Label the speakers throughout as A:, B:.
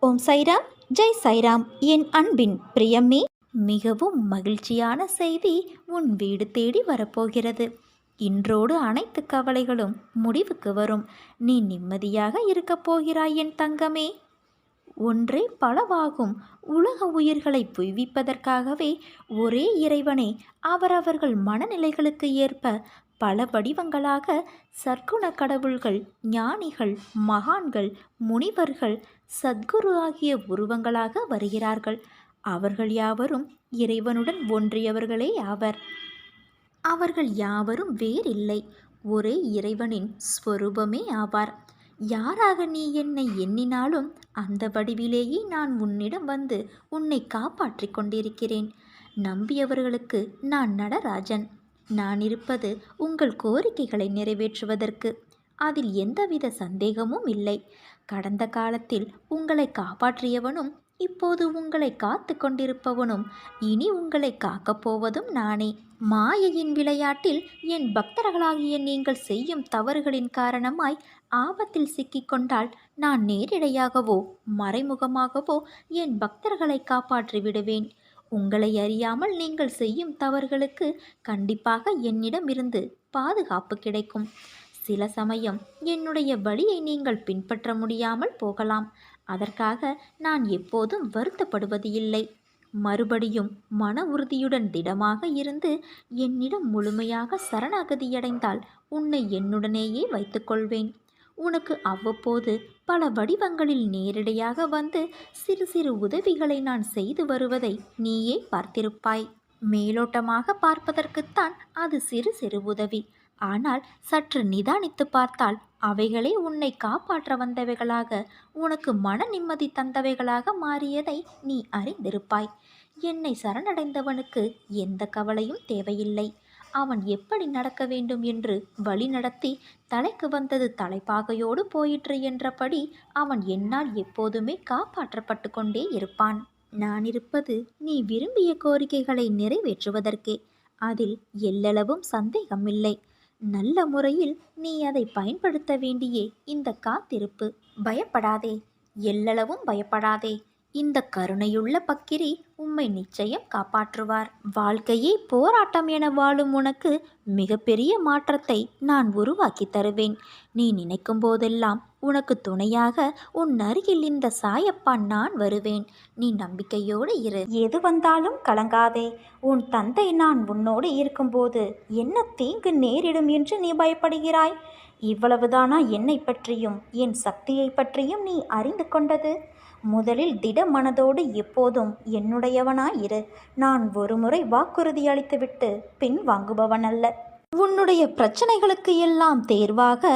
A: ஓம் சைராம், ஜெய் சைராம். என் அன்பின் பிரியமே, மிகவும் மகிழ்ச்சியான செய்தி உன் வீடு தேடி வரப்போகிறது. இன்றோடு அனைத்து கவலைகளும் முடிவுக்கு வரும். நீ நிம்மதியாக இருக்கப் போகிறாய் என் தங்கமே. ஒன்றே பலவாகும். உலக உயிர்களை புய்விப்பதற்காகவே ஒரே இறைவனை அவரவர்கள் மனநிலைகளுக்கு ஏற்ப பல வடிவங்களாக சற்குண கடவுள்கள், ஞானிகள், மகான்கள், முனிவர்கள், சத்குரு ஆகிய உருவங்களாக வருகிறார்கள். அவர்கள் யாவரும் இறைவனுடன் ஒன்றியவர்களே ஆவர். அவர்கள் யாவரும் வேறில்லை, ஒரே இறைவனின் ஸ்வரூபமே ஆவார். யாராக நீ என்னை எண்ணினாலும் அந்த வடிவிலேயே நான் உன்னிடம் வந்து உன்னை காப்பாற்றிக் கொண்டிருக்கிறேன். நம்பியவர்களுக்கு நான் நடராஜன். நான் இருப்பது உங்கள் கோரிக்கைகளை நிறைவேற்றுவதற்கு. அதில் எந்தவித சந்தேகமும் இல்லை. கடந்த காலத்தில் உங்களை காப்பாற்றியவனும் இப்போது உங்களை காத்து கொண்டிருப்பவனும் இனி உங்களை காக்கப் போவதும் நானே. மாயையின் விளையாட்டில் என் பக்தர்களாகிய நீங்கள் செய்யும் தவறுகளின் காரணமாய் ஆபத்தில் சிக்கிக்கொண்டால் நான் நேரிடையாகவோ மறைமுகமாகவோ என் பக்தர்களை காப்பாற்றி விடுவேன். உங்களை அறியாமல் நீங்கள் செய்யும் தவறுகளுக்கு கண்டிப்பாக என்னிடமிருந்து பாதுகாப்பு கிடைக்கும். சில சமயம் என்னுடைய வழியை நீங்கள் பின்பற்ற முடியாமல் போகலாம். அதற்காக நான் எப்போதும் வருத்தப்படுவது இல்லை. மறுபடியும் மன உறுதியுடன் திடமாக இருந்து என்னிடம் முழுமையாக சரணாகதியடைந்தால் உன்னை என்னுடனேயே வைத்துக்கொள்வேன். உனக்கு அவ்வப்போது பல வடிவங்களில் நேரடியாக வந்து சிறு சிறு உதவிகளை நான் செய்து வருவதை நீயே பார்த்திருப்பாய். மேலோட்டமாக பார்ப்பதற்குத்தான் அது சிறு சிறு உதவி. ஆனால் சற்று நிதானித்து பார்த்தால் அவைகளே உன்னை காப்பாற்ற வந்தவைகளாக, உனக்கு மன நிம்மதி தந்தவைகளாக மாறியதை நீ அறிந்திருப்பாய். என்னை சரணடைந்தவனுக்கு எந்த கவலையும் தேவையில்லை. அவன் எப்படி நடக்க வேண்டும் என்று வழி நடத்தி தலைக்கு வந்தது தலைப்பாகையோடு போயிற்று என்றபடி அவன் என்னால் எப்போதுமே காப்பாற்றப்பட்டு கொண்டே இருப்பான். நான் இருப்பது நீ விரும்பிய கோரிக்கைகளை நிறைவேற்றுவதற்கே. அதில் எல்லளவும் சந்தேகமில்லை. நல்ல முறையில் நீ அதை பயன்படுத்த வேண்டியே இந்த காத்திருப்பு. பயப்படாதே, எல்லளவும் பயப்படாதே. இந்த கருணையுள்ள பக்கிரி உம்மை நிச்சயம் காப்பாற்றுவார். வாழ்க்கையே போராட்டம் என வாழும் உனக்கு மிகப்பெரிய மாற்றத்தை நான் உருவாக்கி தருவேன். நீ நினைக்கும் போதெல்லாம் உனக்கு துணையாக உன் அருகில் இந்த சாயப்பா நான் வருவேன். நீ நம்பிக்கையோடு இரு. எது வந்தாலும் கலங்காதே. உன் தந்தை நான் உன்னோடு இருக்கும்போது என்ன தீங்கு நேரிடும் என்று நீ பயப்படுகிறாய்? இவ்வளவுதானா என்னை பற்றியும் என் சக்தியை பற்றியும் நீ அறிந்து கொண்டது? முதலில் திட மனதோடு எப்போதும் என்னுடையவனாயிரு. நான் ஒருமுறை வாக்குறுதி அளித்துவிட்டு பின் வாங்குபவன் அல்ல. உன்னுடைய பிரச்சனைகளுக்கு எல்லாம் தேர்வாக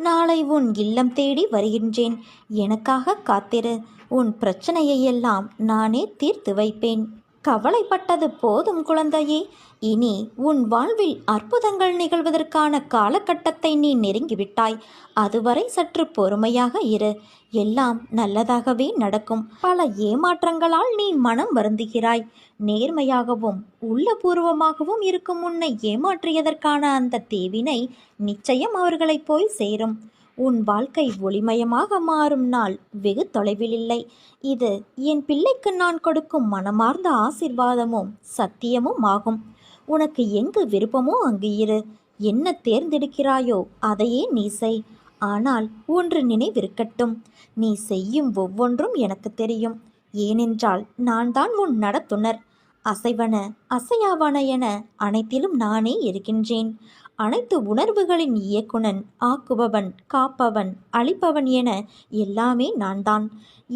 A: நாளை உன் இல்லம் தேடி வருகின்றேன். எனக்காக காத்திரு. உன் பிரச்சனையை எல்லாம் நானே தீர்த்து வைப்பேன். கவலைப்பட்டது போதும் குழந்தையே. இனி உன் வாழ்வில் அற்புதங்கள் நிகழ்வதற்கான காலகட்டத்தை நீ நெருங்கிவிட்டாய். அதுவரை சற்று பொறுமையாக இரு. எல்லாம் நல்லதாகவே நடக்கும். பல ஏமாற்றங்களால் நீ மனம் வருந்துகிறாய். நேர்மையாகவும் உள்ளபூர்வமாகவும் இருக்கும் உன்னை ஏமாற்றியதற்கான அந்த தேவினை நிச்சயம் அவர்களை போய் சேரும். உன் வாழ்க்கை ஒளிமயமாக மாறும் நாள் வெகு தொலைவில் இல்லை. இது என் பிள்ளைக்கு நான் கொடுக்கும் மனமார்ந்த ஆசீர்வாதமும் சத்தியமும் ஆகும். உனக்கு எங்கு விருப்பமோ அங்கு இரு. என்ன தேர்ந்தெடுக்கிறாயோ அதையே நீ செய். ஆனால் ஒன்று நினைவிருக்கட்டும், நீ செய்யும் ஒவ்வொன்றும் எனக்கு தெரியும். ஏனென்றால் நான் தான் உன் நடத்துனர். அசைவன அசையாவன என அனைத்திலும் நானே இருக்கின்றேன். அனைத்து உணர்வுகளின் இயக்குனன், ஆக்குபவன், காப்பவன், அழிப்பவன் என எல்லாமே நான் தான்.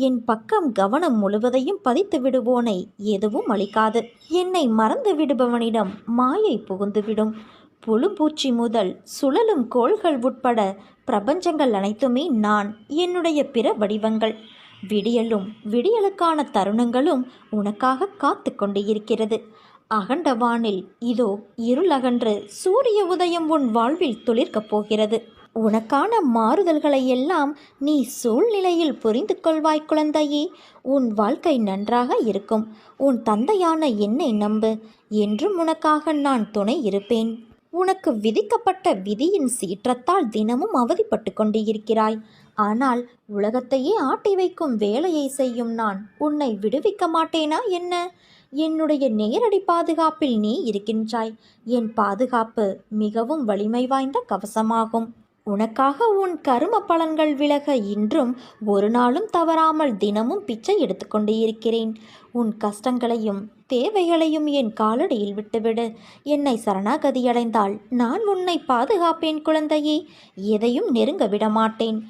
A: என் பக்கம் கவனம் முழுவதையும் பதித்து விடுவோனை எதுவும் அளிக்காது. என்னை மறந்து விடுபவனிடம் மாயை புகுந்துவிடும். புழும்பூச்சி முதல் சுழலும் கோள்கள் உட்பட பிரபஞ்சங்கள் அனைத்துமே நான், என்னுடைய பிற வடிவங்கள். விடியலும் விடியலுக்கான தருணங்களும் உனக்காக காத்து கொண்டு இருக்கிறது. அகண்டவானில் இதோ இருளகன்று சூரிய உதயம் உன் வாழ்வில் துளிர்க்கப் போகிறது. உனக்கான மாறுதல்களை எல்லாம் நீ சூழ்நிலையில் புரிந்து கொள்வாய் குழந்தையே. உன் வாழ்க்கை நன்றாக இருக்கும். உன் தந்தையான என்னை நம்பு. என்றும் உனக்காக நான் துணை இருப்பேன். உனக்கு விதிக்கப்பட்ட விதியின் சீற்றத்தால் தினமும் அவதிப்பட்டு கொண்டு இருக்கிறாய். ஆனால் உலகத்தையே ஆட்டி வைக்கும் வேலையை செய்யும் நான் உன்னை விடுவிக்க மாட்டேனா என்ன? என்னுடைய நேரடி பாதுகாப்பில் நீ இருக்கின்றாய். என் பாதுகாப்பு மிகவும் வலிமை வாய்ந்த கவசமாகும். உனக்காக உன் கரும பலன்கள் விலக இன்றும் ஒரு நாளும் தவறாமல் தினமும் பிச்சை எடுத்துக்கொண்டு இருக்கிறேன். உன் கஷ்டங்களையும் தேவைகளையும் என் காலடியில் விட்டுவிடு. என்னை சரணாகதியடைந்தால் நான் உன்னை பாதுகாப்பேன் குழந்தையே. எதையும் நெருங்க விடமாட்டேன்.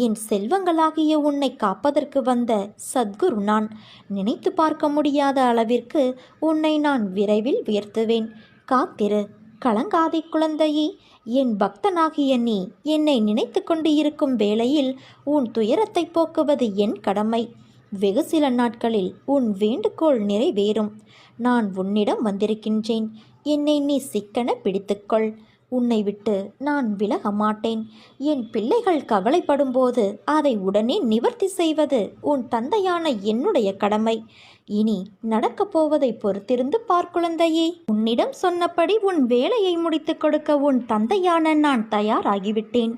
A: என் செல்வங்களாகிய உன்னை காப்பதற்கு வந்த சத்குரு நான். நினைத்து பார்க்க முடியாத அளவிற்கு உன்னை நான் விரைவில் உயர்த்துவேன். காத்திரு, கலங்காதே குழந்தையே. என் பக்தனாகிய நீ என்னை நினைத்து கொண்டு இருக்கும் வேளையில் உன் துயரத்தை போக்குவது என் கடமை. வெகு சில நாட்களில் உன் வேண்டுகோள் நிறைவேறும். நான் உன்னிடம் வந்திருக்கின்றேன். என்னை நீ சிக்கன பிடித்துக்கொள். உன்னை விட்டு நான் விலக மாட்டேன். என் பிள்ளைகள் கவலைப்படும்போது அதை உடனே நிவர்த்தி செய்வது உன் தந்தையான என்னுடைய கடமை. இனி நடக்கப் போவதை பொறுத்திருந்து பார்க்குழந்தையே. உன்னிடம் சொன்னபடி உன் வேலையை முடித்து கொடுக்க உன் தந்தையான நான் தயாராகிவிட்டேன்.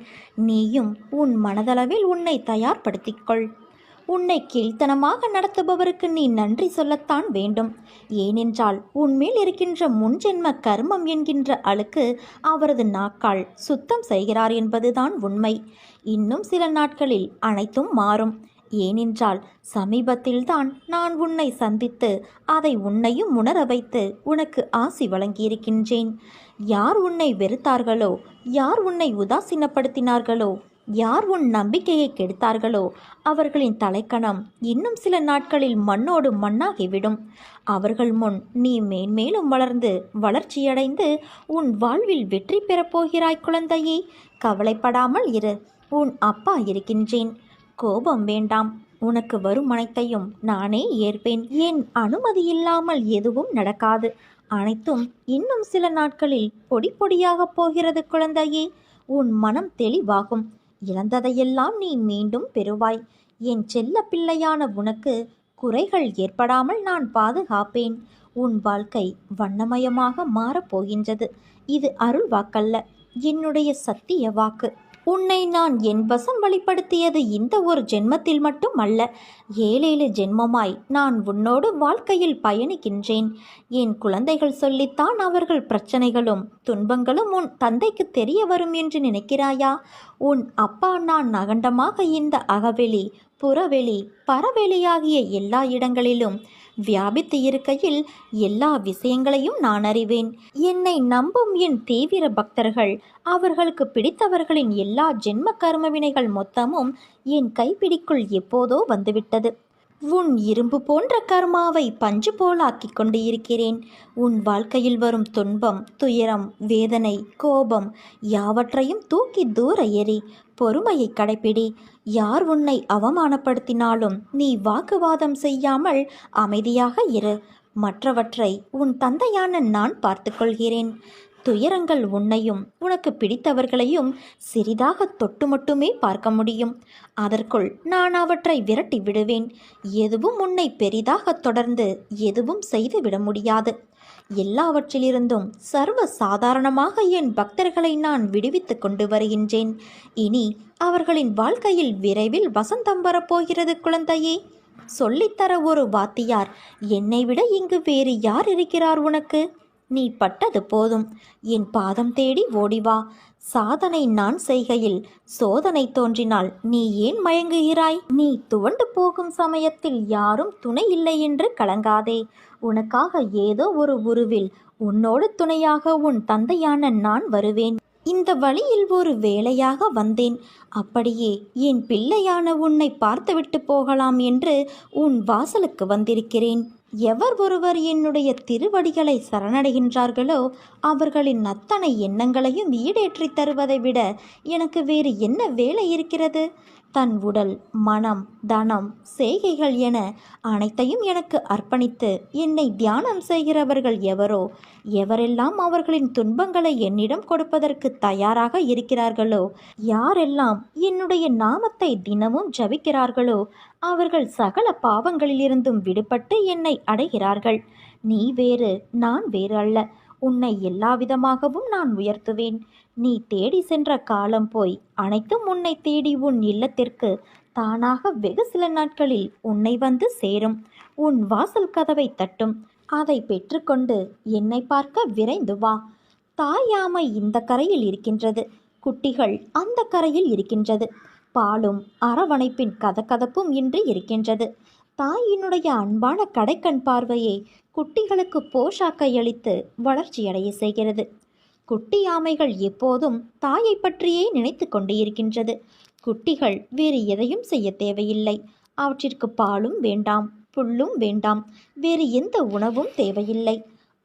A: நீயும் உன் மனதளவில் உன்னை தயார்படுத்திக்கொள். உன்னை கீழ்த்தனமாக நடத்துபவருக்கு நீ நன்றி சொல்லத்தான் வேண்டும். ஏனென்றால் உன்மேல் இருக்கின்ற முன்ஜென்ம கர்மம் என்கின்ற அழுக்கு அவரது நாக்கால் சுத்தம் செய்கிறார் என்பதுதான் உண்மை. இன்னும் சில நாட்களில் அனைத்தும் மாறும். ஏனென்றால் சமீபத்தில்தான் நான் உன்னை சந்தித்து அதை உன்னையும் உணர வைத்து உனக்கு ஆசி வழங்கியிருக்கின்றேன். யார் உன்னை வெறுத்தார்களோ, யார் உன்னை உதாசீனப்படுத்தினார்களோ, யார் உன் நம்பிக்கையை கெடுத்தார்களோ அவர்களின் தலைக்கணம் இன்னும் சில நாட்களில் மண்ணோடு மண்ணாகிவிடும். அவர்கள் முன் நீ மேன்மேலும் வளர்ந்து வளர்ச்சியடைந்து உன் வாழ்வில் வெற்றி பெறப்போகிறாய் குழந்தையே. கவலைப்படாமல் இரு. உன் அப்பா இருக்கின்றேன். கோபம் வேண்டாம். உனக்கு வரும் அனைத்தையும் நானே ஏற்பேன். என் அனுமதி இல்லாமல் எதுவும் நடக்காது. அனைத்தும் இன்னும் சில நாட்களில் பொடி பொடியாக போகிறது குழந்தையே. உன் மனம் தெளிவாகும். இழந்ததையெல்லாம் நீ மீண்டும் பெறுவாய். என் செல்ல பிள்ளையான உனக்கு குறைகள் ஏற்படாமல் நான் பாதுகாப்பேன். உன் வாழ்க்கை வண்ணமயமாக மாறப்போகின்றது. இது அருள் வாக்கல்ல, என்னுடைய சத்திய வாக்கு. உன்னை நான் என் வசம் வழிப்படுத்தியது இந்த ஒரு ஜென்மத்தில் மட்டும் அல்ல, 7 ஜென்மமாய் நான் உன்னோடு வாழ்க்கையில் பயணிக்கின்றேன். என் குழந்தைகள் சொல்லித்தான் அவர்கள் பிரச்சனைகளும் துன்பங்களும் உன் தந்தைக்கு தெரிய வரும் என்று நினைக்கிறாயா? உன் அப்பா நான் அகண்டமாக இந்த அகவெளி, புறவெளி, பரவெளியாகிய எல்லா இடங்களிலும் வியாபித்து இருக்கையில் எல்லா விஷயங்களையும் நான் அறிவேன். என்னை நம்பும் என் தீவிர பக்தர்கள், அவர்களுக்கு பிடித்தவர்களின் எல்லா ஜென்ம கர்மவினைகள் மொத்தமும் என் கைப்பிடிக்குள் எப்போதோ வந்துவிட்டது. உன் இரும்பு போன்ற கர்மாவை பஞ்சு போலாக்கி கொண்டு இருக்கிறேன். உன் வாழ்க்கையில் வரும் துன்பம், துயரம், வேதனை, கோபம் யாவற்றையும் தூக்கி தூர எறி. பொறுமையை கடைப்பிடி. யார் உன்னை அவமானப்படுத்தினாலும் நீ வாக்குவாதம் செய்யாமல் அமைதியாக இரு. மற்றவற்றை உன் தந்தையான நான் பார்த்துக்கொள்கிறேன். துயரங்கள் உன்னையும் உனக்கு பிடித்தவர்களையும் சிறிதாக தொட்டு மட்டுமே பார்க்க முடியும். அதற்குள் நான் அவற்றை விரட்டி விடுவேன். எதுவும் உன்னை பெரிதாக தொடர்ந்து எதுவும் செய்து விட முடியாது. எல்லாவற்றிலிருந்தும் சர்வ சாதாரணமாக என் பக்தர்களை நான் விடுவித்து கொண்டு வருகின்றேன். இனி அவர்களின் வாழ்க்கையில் விரைவில் வசந்தம் வரப்போகிறது குழந்தையே. சொல்லித்தர ஒரு வாத்தியார் என்னை விட இங்கு வேறு யார் இருக்கிறார் உனக்கு? நீ பட்டது போதும். என் பாதம் தேடி ஓடிவா. சாதனை நான் செய்கையில் சோதனை தோன்றினால் நீ ஏன் மயங்குகிறாய்? நீ துவண்டு போகும் சமயத்தில் யாரும் துணை இல்லை என்று கலங்காதே. உனக்காக ஏதோ ஒரு உருவில் உன்னோடு துணையாக உன் தந்தையான நான் வருவேன். இந்த வழியில் ஒரு வேலையாக வந்தேன். அப்படியே என் பிள்ளையான உன்னை பார்த்துவிட்டு போகலாம் என்று உன் வாசலுக்கு வந்திருக்கிறேன். எவர் ஒருவர் என்னுடைய திருவடிகளை சரணடைகின்றார்களோ அவர்களின் அத்தனை எண்ணங்களையும் ஈடேற்றி தருவதை விட எனக்கு வேறு என்ன வேலை இருக்கிறது? தன் உடல், மனம், தனம், செய்கைகள் என அனைத்தையும் எனக்கு அர்ப்பணித்து என்னை தியானம் செய்கிறவர்கள் எவரோ, எவரெல்லாம் அவர்களின் துன்பங்களை என்னிடம் கொடுப்பதற்கு தயாராக இருக்கிறார்களோ, யாரெல்லாம் என்னுடைய நாமத்தை தினமும் ஜபிக்கிறார்களோ அவர்கள் சகல பாவங்களிலிருந்தும் விடுபட்டு என்னை அடைகிறார்கள். நீ வேறு, நான் வேறு அல்ல. உன்னை எல்லா விதமாகவும் நான் உயர்த்துவேன். நீ தேடி சென்ற காலம் போய் அனைத்தும் உன்னை தேடி உன் இல்லத்திற்கு தானாக வெகு சில நாட்களில் உன்னை வந்து சேரும். உன் வாசல் கதவை தட்டும். அதை பெற்றுக்கொண்டு என்னை பார்க்க விரைந்து வா. தாயாமை இந்த கரையில் இருக்கின்றது, குட்டிகள் அந்த கரையில் இருக்கின்றது. பாலும் அரவணைப்பின் கதகதப்பும் இன்றி இருக்கின்றது. தாயினுடைய அன்பான கடைக்கண் பார்வையே குட்டிகளுக்கு போஷாக்கை அளித்து வளர்ச்சியடைய செய்கிறது. குட்டி ஆமைகள் எப்போதும் தாயை பற்றியே நினைத்து கொண்டு இருக்கின்றது. குட்டிகள் வேறு எதையும் செய்ய தேவையில்லை. அவற்றிற்கு பாலும் வேண்டாம், புல்லும் வேண்டாம், வேறு எந்த உணவும் தேவையில்லை.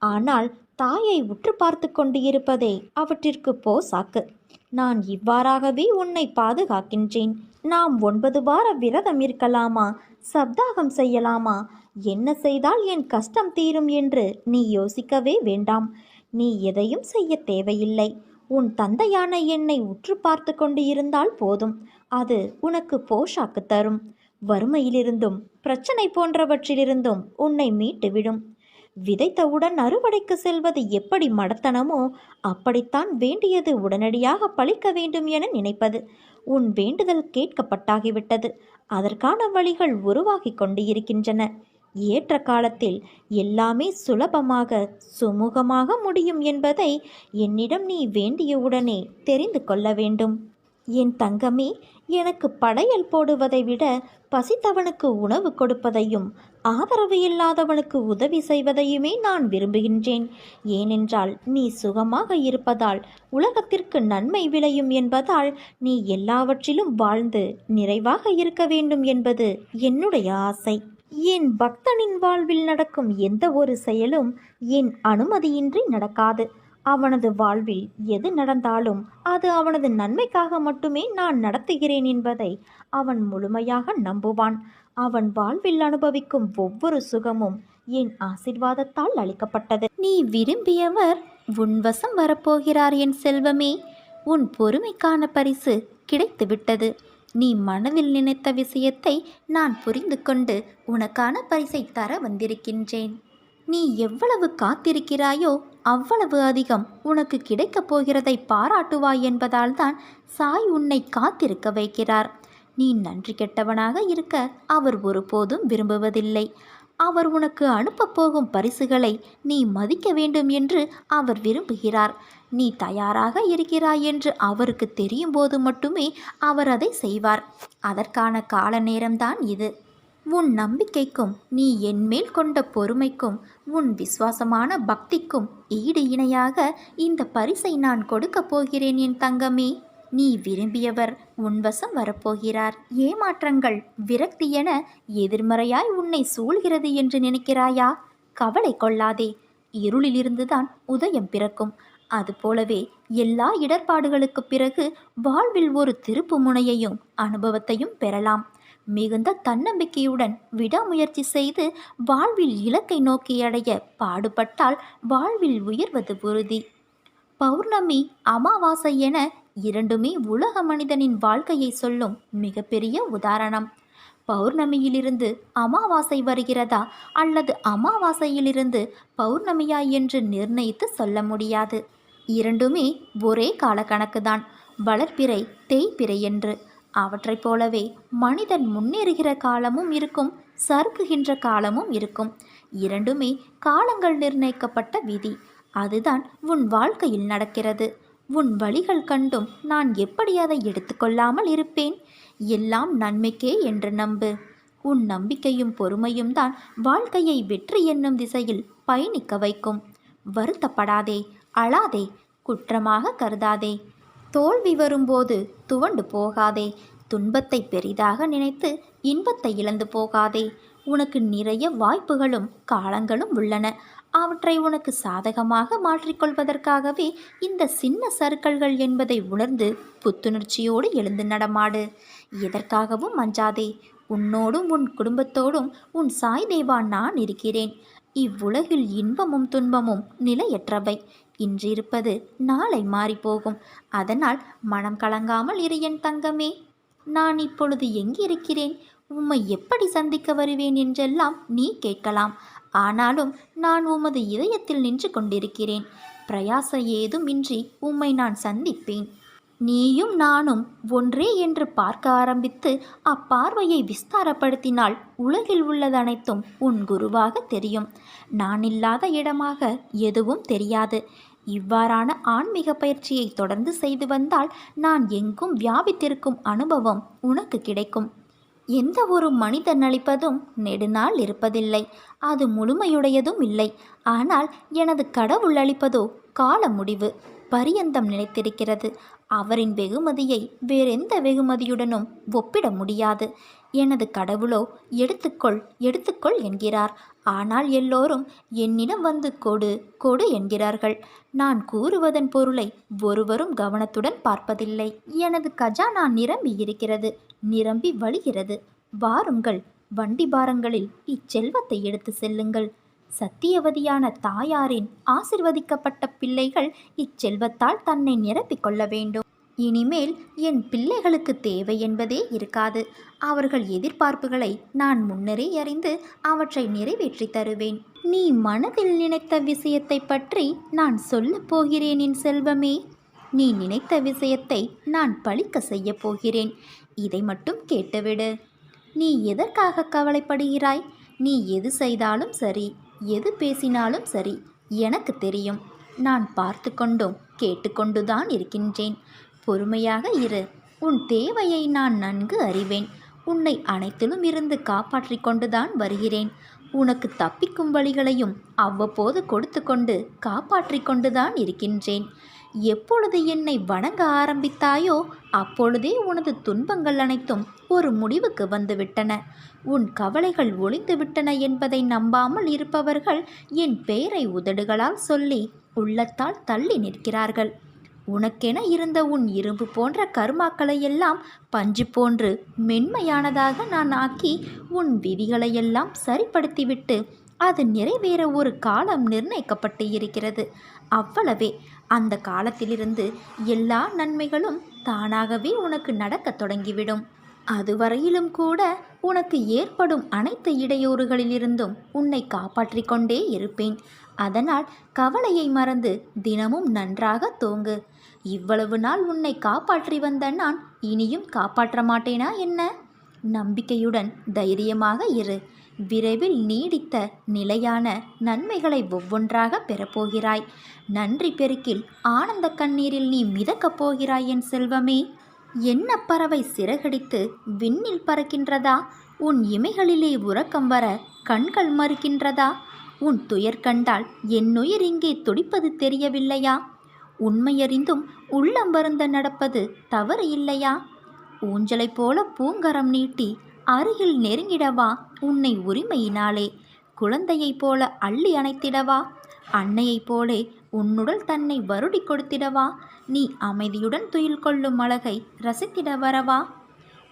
A: ஆனால் தாயை உற்று பார்த்து கொண்டு இருப்பதே அவற்றிற்கு போசாக்கு. நான் இவ்வாறாகவே உன்னை பாதுகாக்கின்றேன். நாம் 9 வார விரதம் இருக்கலாமா, சப்தாகம் செய்யலாமா, என்ன செய்தால் என் கஷ்டம் தீரும் என்று நீ யோசிக்கவே வேண்டாம். நீ எதையும் செய்ய தேவையில்லை. உன் தந்தையான என்னை உற்று பார்த்து கொண்டு இருந்தால் போதும். அது உனக்கு போஷாக்கு தரும். வறுமையிலிருந்தும் பிரச்சனை போன்றவற்றிலிருந்தும் உன்னை மீட்டுவிடும். விதைத்தவுடன் அறுவடைக்கு செல்வது எப்படி மடத்தனமோ அப்படித்தான் வேண்டியது உடனடியாக பலிக்க வேண்டும் என நினைப்பது. உன் வேண்டுதல் கேட்கப்பட்டாகிவிட்டது. அதற்கான வழிகள் உருவாகி கொண்டு இருக்கின்றன. ஏற்ற காலத்தில் எல்லாமே சுலபமாக சுமூகமாக முடியும் என்பதை என்னிடம் நீ வேண்டியவுடனே தெரிந்து கொள்ள வேண்டும். என் தங்கமே, எனக்கு படையல் போடுவதை விட பசித்தவனுக்கு உணவு கொடுப்பதையும் ஆதரவு இல்லாதவனுக்கு உதவி செய்வதையுமே நான் விரும்புகின்றேன். ஏனென்றால் நீ சுகமாக இருப்பதால் உலகத்திற்கு நன்மை விளையும் என்பதால் நீ எல்லாவற்றிலும் வாழ்ந்து நிறைவாக இருக்க வேண்டும் என்பது என்னுடைய ஆசை. என் பக்தனின் வாழ்வில் நடக்கும் எந்த ஒரு செயலும் என் அனுமதியின்றி நடக்காது. அவனது வாழ்வில் எது நடந்தாலும் அது அவனது நன்மைக்காக மட்டுமே நான் நடத்துகிறேன் என்பதை அவன் முழுமையாக நம்புவான். அவன் வாழ்வில் அனுபவிக்கும் ஒவ்வொரு சுகமும் என் ஆசீர்வாதத்தால் அளிக்கப்பட்டது. நீ விரும்பியவர் உன் வசம் வரப்போகிறார் என் செல்வமே. உன் பொறுமைக்கான பரிசு கிடைத்துவிட்டது. நீ மனதில் நினைத்த விஷயத்தை நான் புரிந்து கொண்டு உனக்கான பரிசை தர வந்திருக்கின்றேன். நீ எவ்வளவு காத்திருக்கிறாயோ அவ்வளவு அதிகம் உனக்கு கிடைக்கப் போகிறதை பாராட்டுவாய் என்பதால் தான் சாய் உன்னை காத்திருக்க வைக்கிறார். நீ நன்றி கெட்டவனாக இருக்க அவர் ஒருபோதும் விரும்புவதில்லை. அவர் உனக்கு அனுப்பப் போகும் பரிசுகளை நீ மதிக்க வேண்டும் என்று அவர் விரும்புகிறார். நீ தயாராக இருக்கிறாய் என்று அவருக்கு தெரியும் போது மட்டுமே அவர் அதை செய்வார். அதற்கான கால நேரம்தான் இது. உன் நம்பிக்கைக்கும் நீ என்மேல் கொண்ட பொறுமைக்கும் உன் விசுவாசமான பக்திக்கும் ஈடு இணையாக இந்த பரிசை நான் கொடுக்கப் போகிறேன் என் தங்கமே. நீ விரும்பியவர் உன்வசம் வரப்போகிறார். ஏமாற்றங்கள், விரக்தி என எதிர்மறையாய் உன்னை சூழ்கிறது என்று நினைக்கிறாயா? கவலை கொள்ளாதே. இருளிலிருந்துதான் உதயம் பிறக்கும். அதுபோலவே எல்லா இடர்பாடுகளுக்கு பிறகு வாழ்வில் ஒரு திருப்பு முனையையும் அனுபவத்தையும் பெறலாம். மிகுந்த தன்னம்பிக்கையுடன் விடாமுயற்சி செய்து வாழ்வில் இலக்கை நோக்கி அடைய பாடுபட்டால் வாழ்வில் உயர்வது உறுதி. பௌர்ணமி, அமாவாசை என இரண்டுமே உலக மனிதனின் வாழ்க்கையை சொல்லும் மிகப்பெரிய உதாரணம். பௌர்ணமியிலிருந்து அமாவாசை வருகிறதா அல்லது அமாவாசையிலிருந்து பௌர்ணமியா என்று நிர்ணயித்து சொல்ல முடியாது. இரண்டுமே ஒரே காலக்கணக்குதான், வளர்ப்பிறை தேய்பிறை என்று. அவற்றைப் போலவே மனிதன் முன்னேறுகிற காலமும் இருக்கும், சறுக்குகின்ற காலமும் இருக்கும். இரண்டுமே காலங்கள் நிர்ணயிக்கப்பட்ட விதி. அதுதான் உன் வாழ்க்கையில் நடக்கிறது. உன் வழிகள் கண்டும் நான் எப்படி அதை எடுத்துக்கொள்ளாமல் இருப்பேன்? எல்லாம் நன்மைக்கே என்று நம்பு. உன் நம்பிக்கையும் பொறுமையும் தான் வாழ்க்கையை வெற்றி என்னும் திசையில் பயணிக்க வைக்கும். வருத்தப்படாதே, அழாதே, குற்றமாக கருதாதே. தோல்வி வரும்போது துவண்டு போகாதே. துன்பத்தை பெரிதாக நினைத்து இன்பத்தை இழந்து போகாதே. உனக்கு நிறைய வாய்ப்புகளும் காலங்களும் உள்ளன. அவற்றை உனக்கு சாதகமாக மாற்றிக்கொள்வதற்காகவே இந்த சின்ன சறுக்கல்கள் என்பதை உணர்ந்து புத்துணர்ச்சியோடு எழுந்து நடமாடு. எதற்காகவும் அஞ்சாதே. உன்னோடும் உன் குடும்பத்தோடும் உன் சாய் தேவா நான் இருக்கிறேன். இவ்வுலகில் இன்பமும் துன்பமும் நிலையற்றவை. இன்றிருப்பது நாளை மாறிப்போகும். அதனால் மனம் கலங்காமல் இரு என் தங்கமே. நான் இப்பொழுது எங்கிருக்கிறேன், உம்மை எப்படி சந்திக்க வருவேன் என்றெல்லாம் நீ கேட்கலாம். ஆனாலும் நான் உமது இதயத்தில் நின்று கொண்டிருக்கிறேன். பிரயாச ஏதும் இன்றி உம்மை நான் சந்திப்பேன். நீயும் நானும் ஒன்றே என்று பார்க்க ஆரம்பித்து அப்பார்வையை விஸ்தாரப்படுத்தினால் உலகில் உள்ளதனைத்தும் உன் குருவாக தெரியும். நான் இல்லாத இடமாக எதுவும் தெரியாது. இவ்வாறான ஆன்மீக பயிற்சியை தொடர்ந்து செய்து வந்தால் நான் எங்கும் வியாபித்திருக்கும் அனுபவம் உனக்கு கிடைக்கும். எந்த ஒரு மனிதன் அளிப்பதும் நெடுநாள் இருப்பதில்லை, அது முழுமையுடையதும் இல்லை. ஆனால் எனது கடவுள் அளிப்பதோ கால முடிவு பரியந்தம் நிலைத்திருக்கிறது. அவரின் வெகுமதியை வேறெந்த வெகுமதியுடனும் ஒப்பிட முடியாது. எனது கடவுளோ எடுத்துக்கொள் எடுத்துக்கொள் என்கிறார். ஆனால் எல்லோரும் என்னிடம் வந்து கொடு கொடு என்கிறார்கள். நான் கூறுவதன் பொருளை ஒருவரும் கவனத்துடன் பார்ப்பதில்லை. எனது கஜானா நிரம்பி இருக்கிறது, நிரம்பி வழிகிறது. வாருங்கள், வண்டி பாரங்களில் இச்செல்வத்தை எடுத்து செல்லுங்கள். சத்தியவதியான தாயாரின் ஆசிர்வதிக்கப்பட்ட பிள்ளைகள் இச்செல்வத்தால் தன்னை நிரப்பிக் கொள்ள வேண்டும். இனிமேல் என் பிள்ளைகளுக்கு தேவை என்பதே இருக்காது. அவர்கள் எதிர்பார்ப்புகளை நான் முன்னரே அறிந்து அவற்றை நிறைவேற்றி தருவேன். நீ மனதில் நினைத்த விஷயத்தை பற்றி நான் சொல்லப் போகிறேன் என் செல்வமே. நீ நினைத்த விஷயத்தை நான் பழிக்க செய்ய போகிறேன். இதை மட்டும் கேட்டுவிடு. நீ எதற்காக கவலைப்படுகிறாய்? நீ எது செய்தாலும் சரி, எது பேசினாலும் சரி, எனக்கு தெரியும். நான் பார்த்து கொண்டும் கேட்டுக்கொண்டுதான் இருக்கின்றேன். பொறுமையாக இரு. உன் தேவையை நான் நன்கு அறிவேன். உன்னை அனைத்திலும் இருந்து காப்பாற்றி கொண்டுதான் வருகிறேன். உனக்கு தப்பிக்கும் வழிகளையும் அவ்வப்போது கொடுத்து கொண்டு காப்பாற்றி கொண்டுதான் இருக்கின்றேன். எப்பொழுது என்னை வணங்க ஆரம்பித்தாயோ அப்பொழுதே உனது துன்பங்கள் அனைத்தும் ஒரு முடிவுக்கு வந்துவிட்டன. உன் கவலைகள் ஒளிந்துவிட்டன என்பதை நம்பாமல் இருப்பவர்கள் என் பெயரை உதடுகளால் சொல்லி உள்ளத்தால் தள்ளி நிற்கிறார்கள். உனக்கென இருந்த உன் இரும்பு போன்ற கர்மாக்களையெல்லாம் பஞ்சு போன்று மென்மையானதாக நான் ஆக்கி உன் விதிகளையெல்லாம் சரிப்படுத்திவிட்டு அது நிறைவேற ஒரு காலம் நிர்ணயிக்கப்பட்டு இருக்கிறது. அவ்வளவே. அந்த காலத்திலிருந்து எல்லா நன்மைகளும் தானாகவே உனக்கு நடக்கத் தொடங்கிவிடும். அதுவரையிலும் கூட உனக்கு ஏற்படும் அனைத்து இடையூறுகளிலிருந்தும் உன்னை காப்பாற்றி கொண்டே இருப்பேன். அதனால் கவலையை மறந்து தினமும் நன்றாக தூங்கு. இவ்வளவு நாள் உன்னை காப்பாற்றி வந்த நான் இனியும் காப்பாற்ற மாட்டேனா என்ன? நம்பிக்கையுடன் தைரியமாக இரு. விரைவில் நீடித்த நிலையான நன்மைகளை ஒவ்வொன்றாக பெறப்போகிறாய். நன்றி பெருக்கில் ஆனந்த கண்ணீரில் நீ மிதக்கப் போகிறாய் என் செல்வமே. என்ன பறவை சிறகடித்து விண்ணில் பறக்கின்றதா? உன் இமைகளிலே உறக்கம் வர கண்கள் மறுக்கின்றதா? உன் துயர் கண்டால் என்னுயிர் இங்கே துடிப்பது தெரியவில்லையா? உண்மையறிந்தும் உள்ளம் வருந்த நடப்பது தவறு இல்லையா? ஊஞ்சலைப் போல பூங்கரம் நீட்டி அருகில் நெருங்கிடவா? உன்னை உரிமையினாலே குழந்தையைப் போல அள்ளி அணைத்திடவா? அன்னையைப் போலே உன்னுடல் தன்னை வருடி கொடுத்திடவா? நீ அமைதியுடன் துயில் கொள்ளும் அழகை ரசித்திட வரவா?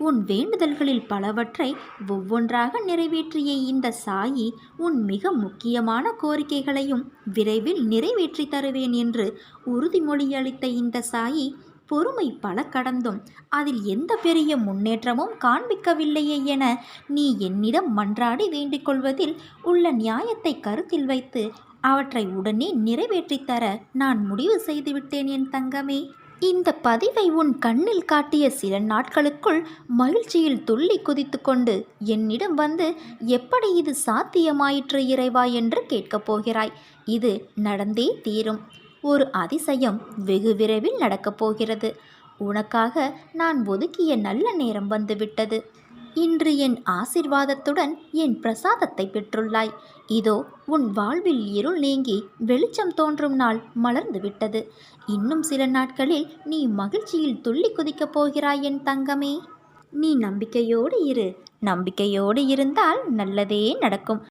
A: உன் வேண்டுதல்களில் பலவற்றை ஒவ்வொன்றாக நிறைவேற்றிய இந்த சாயி உன் மிக முக்கியமான கோரிக்கைகளையும் விரைவில் நிறைவேற்றி தருவேன் என்று உறுதிமொழியளித்த இந்த சாயி பொறுமை பல கடந்தும் அதில் எந்த பெரிய முன்னேற்றமும் காண்பிக்கவில்லையே என நீ என்னிடம் மன்றாடி வேண்டிக் கொள்வதில் உள்ள நியாயத்தை கருத்தில் வைத்து அவற்றை உடனே நிறைவேற்றித் தர நான் முடிவு செய்துவிட்டேன் என் தங்கமே. இந்த பதிவை உன் கண்ணில் காட்டிய சில நாட்களுக்குள் மகிழ்ச்சியில் துள்ளி குதித்து கொண்டு என்னிடம் வந்து எப்படி இது சாத்தியமாயிற்று இறைவா என்று கேட்கப் போகிறாய். இது நடந்தே தீரும். ஒரு அதிசயம் வெகு விரைவில் நடக்கப் போகிறது. உனக்காக நான் ஒதுக்கிய நல்ல நேரம் வந்துவிட்டது. இன்று என் ஆசிர்வாதத்துடன் என் பிரசாதத்தை பெற்றுள்ளாய். இதோ உன் வாழ்வில் இருள் நீங்கி வெளிச்சம் தோன்றும் நாள் மலர்ந்து விட்டது. இன்னும் சில நாட்களில் நீ மகிழ்ச்சியில் துள்ளி குதிக்கப் போகிறாய் என் தங்கமே. நீ நம்பிக்கையோடு இரு. நம்பிக்கையோடு இருந்தால் நல்லதே நடக்கும்.